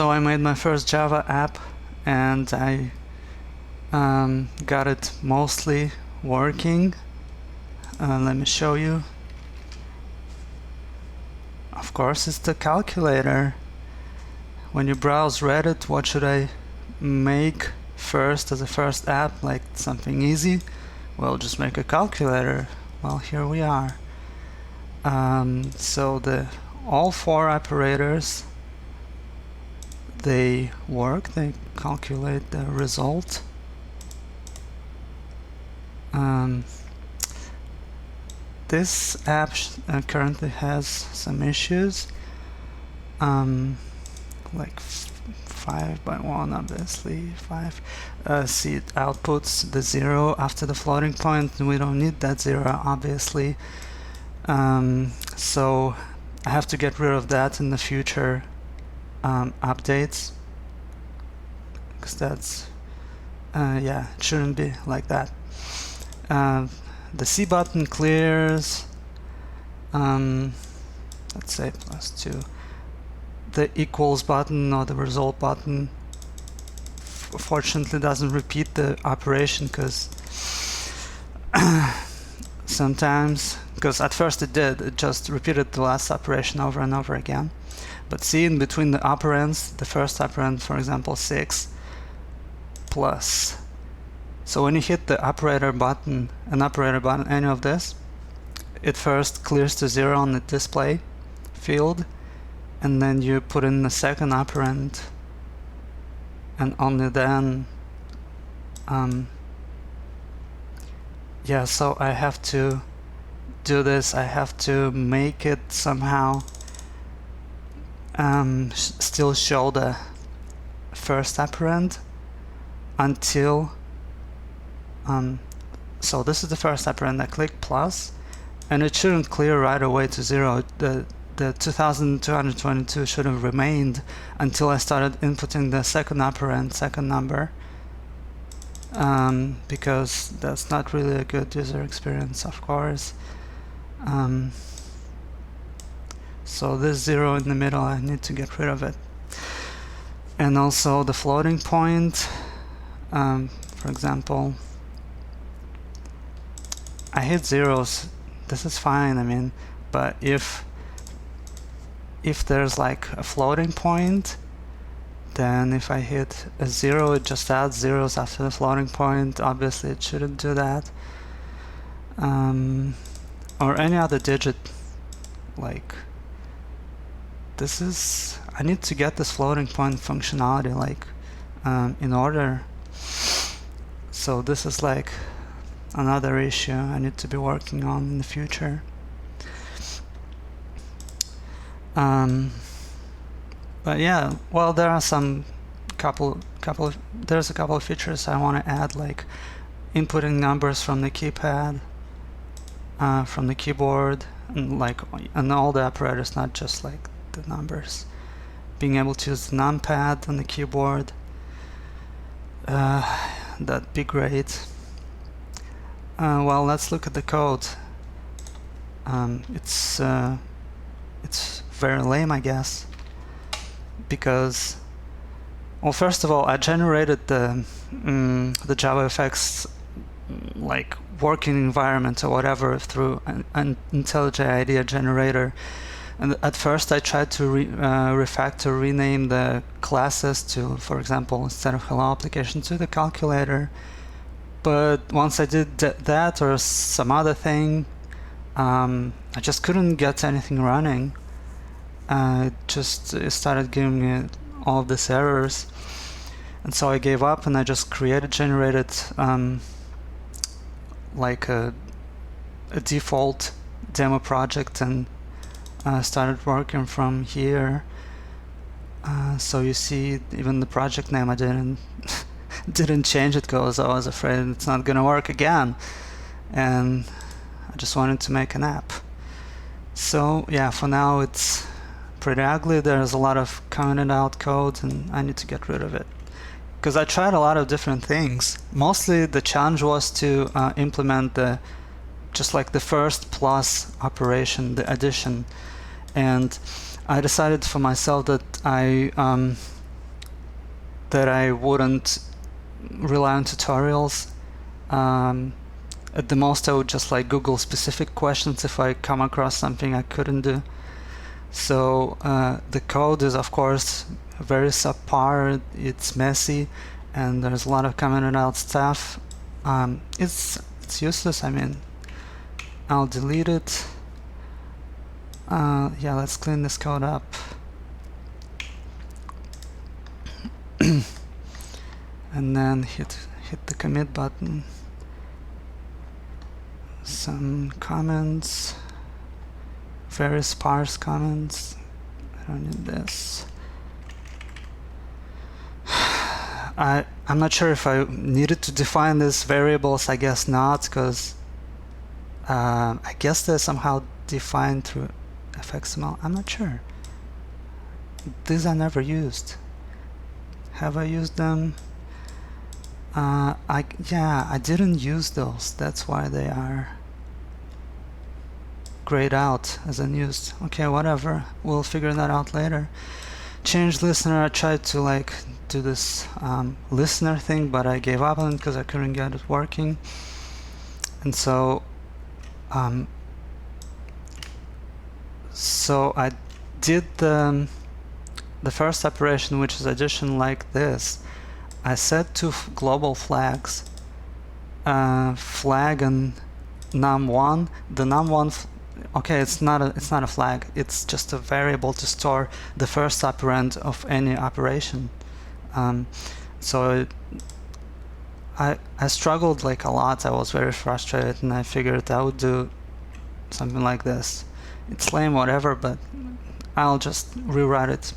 So I made my first Java app, and I got it mostly working. Let me show you. Of course, it's the calculator. When you browse Reddit, what should I make first as a first app, like something easy? Well, just make a calculator. Well, here we are. So all four operators, they work, they calculate the result. This app currently has some issues, like 5 by 1, obviously 5. See, it outputs the 0 after the floating point, and we don't need that 0, obviously. So I have to get rid of that in the future updates, because that's yeah, it shouldn't be like that. The C button clears, let's say +2. The equals button or the result button fortunately doesn't repeat the operation, because sometimes, because at first it did, it just repeated the last operation over and over again. But see, in between the operands, the first operand, for example, 6 plus. So when you hit the operator button, any of this, it first clears to 0 on the display field, and then you put in the second operand, and only then, yeah, so I have to do this, I have to make it somehow still show the first operand until, so this is the first operand. I click plus, and it shouldn't clear right away to 0. The 2222 should have remained until I started inputting the second operand, second number, because that's not really a good user experience, of course. So this 0 in the middle, I need to get rid of it. And also the floating point, for example, I hit zeros. This is fine, I mean, but if there's like a floating point, then if I hit a 0, it just adds zeros after the floating point. Obviously it shouldn't do that. Or any other digit, like this is, I need to get this floating point functionality like in order. So this is like another issue I need to be working on in the future. But yeah, well, there are some there's a couple of features I want to add, like inputting numbers from the keypad, from the keyboard, and all the apparatus, not just like the numbers. Being able to use the numpad on the keyboard, that'd be great. Well, let's look at the code. It's very lame, I guess, because, well, first of all, I generated the JavaFX like working environment or whatever through an IntelliJ IDEA generator, and at first I tried to rename the classes to, for example, instead of hello application, to the calculator. But once I did that or some other thing, I just couldn't get anything running. It started giving me all of these errors, and so I gave up, and I just generated like a default demo project, and started working from here. So you see, even the project name I didn't change it, because I was afraid it's not gonna work again, and I just wanted to make an app. So yeah, for now it's pretty ugly. There's a lot of commented out code, and I need to get rid of it, because I tried a lot of different things. Mostly the challenge was to implement just like the first plus operation, the addition, and I decided for myself that I that I wouldn't rely on tutorials. At the most, I would just like Google specific questions if I come across something I couldn't do. So the code is, of course, very subpar. It's messy, and there's a lot of commented out stuff. It's useless. I mean, I'll delete it. Yeah, let's clean this code up. And then hit the commit button. Some comments, very sparse comments. I don't need this. I'm not sure if I needed to define these variables. I guess not, because I guess they're somehow defined through fxml. I'm not sure. These are never used. Have I used them? Yeah, I didn't use those. That's why they are grayed out as unused. Okay, whatever. We'll figure that out later. Change listener. I tried to like do this listener thing, but I gave up on it because I couldn't get it working. And so I did the first operation, which is addition, like this. I set two global flags, flag and num1. The num1, okay, it's not a flag. It's just a variable to store the first operand of any operation. So I struggled like a lot. I was very frustrated, and I figured I would do something like this. It's lame, whatever, but I'll just rewrite it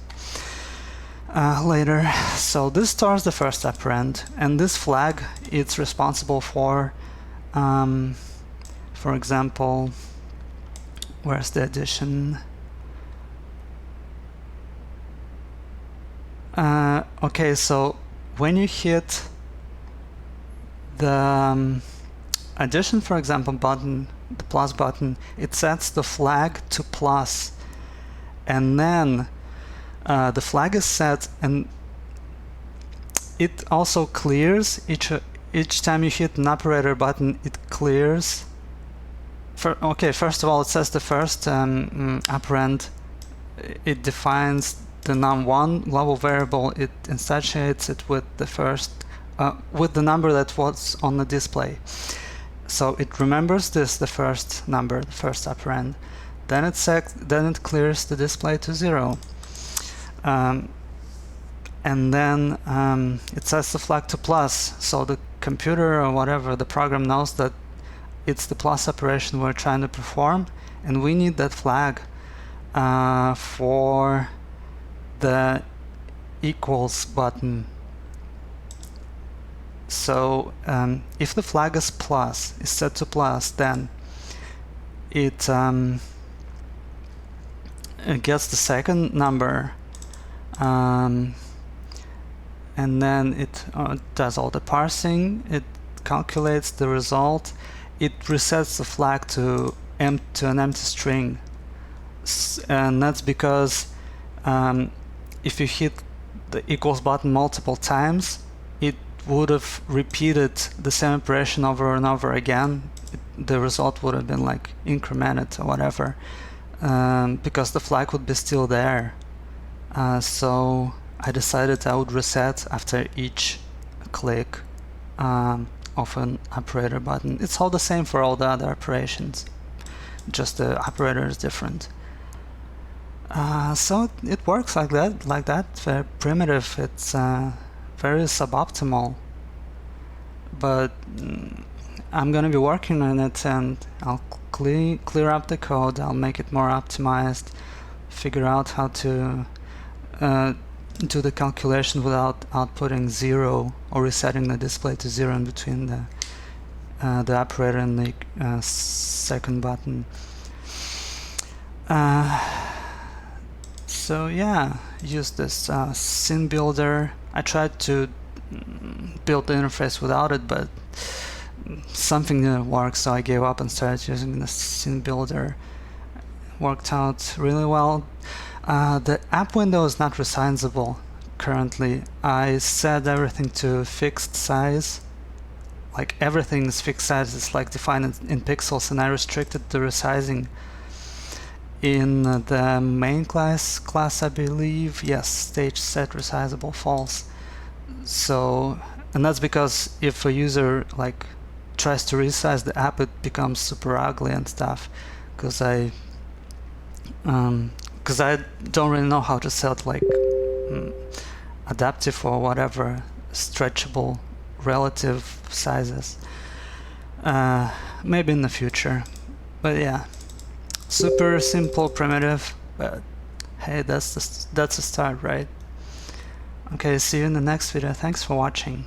later. So this stores the first operand, and this flag, it's responsible for example, where's the addition? Okay, so when you hit the addition, for example, button, the plus button, it sets the flag to plus, and then the flag is set, and it also clears each time you hit an operator button. It clears. Okay, first of all, it says the first operand. It defines the num1 global variable. It instantiates it with the first with the number that was on the display. So it remembers this, the first number, the first operand. Then it clears the display to 0. And then it sets the flag to plus, so the computer or whatever, the program, knows that it's the plus operation we're trying to perform, and we need that flag for the equals button. So if the flag is plus, is set to plus, then it gets the second number, and then it does all the parsing. It calculates the result. It resets the flag to an empty string, and that's because if you hit the equals button multiple times, it would have repeated the same operation over and over again. The result would have been like incremented or whatever, because the flag would be still there. So I decided I would reset after each click of an operator button. It's all the same for all the other operations, just the operator is different. So it works like that, very primitive. It's very suboptimal, but I'm gonna be working on it, and I'll clear up the code. I'll make it more optimized, figure out how to do the calculation without outputting 0 or resetting the display to 0 in between the operator and the second button. So yeah, use this scene builder. I tried to build the interface without it, but something didn't work, so I gave up and started using the scene builder. Worked out really well. The app window is not resizable currently. I set everything to fixed size. Like everything is fixed size, it's like defined in pixels, and I restricted the resizing in the main class, I believe. Yes, stage set resizable false. So, and that's because if a user like tries to resize the app, it becomes super ugly and stuff. Because I don't really know how to set like adaptive or whatever stretchable relative sizes. Maybe in the future, but yeah, super simple, primitive, but hey, that's a start, right? Okay, see you in the next video. Thanks for watching.